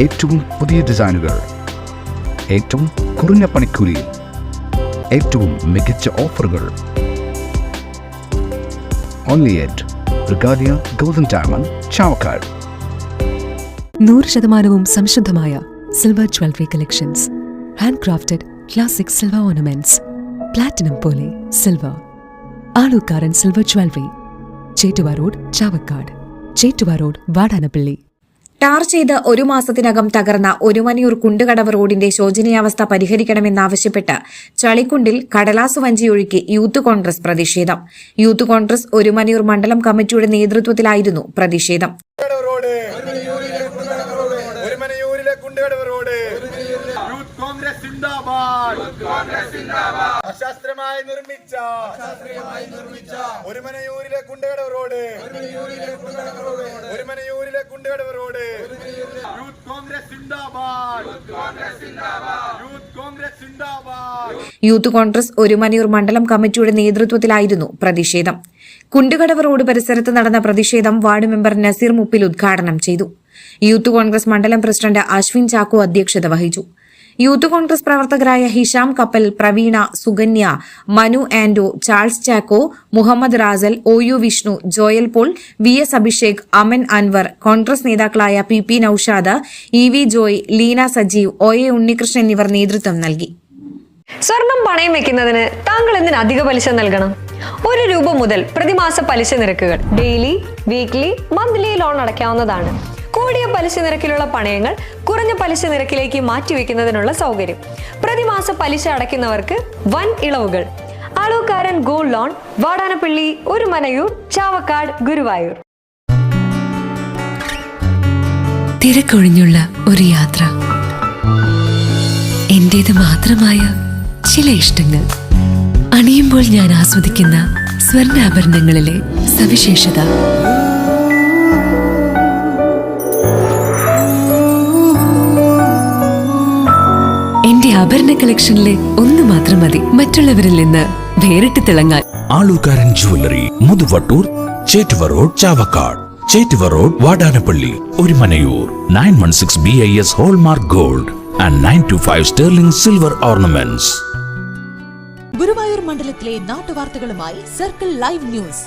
ഏറ്റവും പുതിയ ഡിസൈനുകൾ, ഏറ്റവും കുറഞ്ഞ പണിക്കൂലി, ഏറ്റവും മികച്ച ഓഫറുകൾ. Only at Regalia Golden Diamond, Chavakkad. 100% സംശുദ്ധമായ silver jewellery collections. Hand crafted classic silver ornaments. Platinum പോലെ silver. Alukkaran silver jewellery. Chettuva road, Chavakkad. Chettuva road, Vadanappally. Tar ചെയ്ത് 1 മാസത്തിനകം തകർന്ന ഒരുമനയൂർ കുണ്ടുകടവ് റോഡിന്റെ ശോചനീയാവസ്ഥ പരിഹരിക്കണമെന്നാവശ്യപ്പെട്ട് ചളിക്കുണ്ടിൽ കടലാസു വഞ്ചിയൊഴുക്കി യൂത്ത് കോൺഗ്രസ് പ്രതിഷേധം. യൂത്ത് കോൺഗ്രസ് ഒരുമനയൂർ മണ്ഡലം കമ്മിറ്റിയുടെ നേതൃത്വത്തിലായിരുന്നു പ്രതിഷേധം. അശാസ്ത്രീയമായി നിർമ്മിച്ച ഒരുമനയൂരിലെ കുണ്ടുകടവ് റോഡ്, ഒരുമനയൂരിലെ Kundukadavu road. Youth Congress zindabad, youth Congress zindabad. Youth Congress Orumanayur മണ്ഡലം കമ്മിറ്റിയുടെ നേതൃത്വത്തിലായിരുന്നു പ്രതിഷേധം. കുണ്ടുകടവ് റോഡ് പരിസരത്ത് നടന്ന പ്രതിഷേധം വാർഡ് മെമ്പർ നസീർ മുപ്പിൽ ഉദ്ഘാടനം ചെയ്തു. യൂത്ത് കോൺഗ്രസ് മണ്ഡലം പ്രസിഡന്റ് അശ്വിൻ ചാക്കോ അധ്യക്ഷത വഹിച്ചു. യൂത്ത് കോൺഗ്രസ് പ്രവർത്തകരായ Hisham Kappal, Praveena, Sukanya, Manu Anto, Charles Chacko, Muhammad Rasal, OU Vishnu, Joel Paul, VS Abhishek, Aman Anwar, Congress നേതാക്കളായ PP Naushad, EV Joy, Leena Sajeev, OA Unnikrishnan എന്നിവർ നേതൃത്വം നൽകി. സ്വർണം പണയം വെക്കുന്നതിന് താങ്കൾ എന്തിന് അധിക പലിശ നൽകണം? 1 രൂപ മുതൽ പ്രതിമാസ പലിശ നിരക്കുകൾ ഡെയിലി, വീക്ക്ലി, മന്ത്ലി ലോൺ അടയ്ക്കാവുന്നതാണ്. കൂടിയ പലിശ നിരക്കിലുള്ള പണയങ്ങൾ കുറഞ്ഞ പലിശ നിരക്കിലേക്ക് മാറ്റിവെക്കുന്നതിനുള്ള സൗകര്യം. പ്രതിമാസ പലിശ അടയ്ക്കുന്നവർക്ക് വൻ ഇളവുകൾ. Alukkaran gold loan, Vadanappally, Orumanayur, Chavakkad, Guruvayur. തിരക്കൊഴിഞ്ഞുള്ള ഒരു യാത്ര, എന്റേത് മാത്രമായ ചില ഇഷ്ടങ്ങൾ, അണിയുമ്പോൾ ഞാൻ ആസ്വദിക്കുന്ന സ്വർണ്ണാഭരണങ്ങളിലെ സവിശേഷത. എന്റെ ആഭരണ കളക്ഷനിലെ ഒന്ന് മാത്രം മതി മറ്റുള്ളവരിൽ നിന്ന് വേറിട്ട് തിളങ്ങാൻ. Alukkaran jewellery, Muthuvattur, Chettuva road, Chavakkad. Chettuva road, Vadanappally, Orumanayur. 916 BIS hallmark gold and 925 sterling silver ornaments. Guruvayur മണ്ഡലത്തിലെ നാട്ടുവാർത്തകളുമായി സർക്കിൾ ലൈവ് ന്യൂസ്.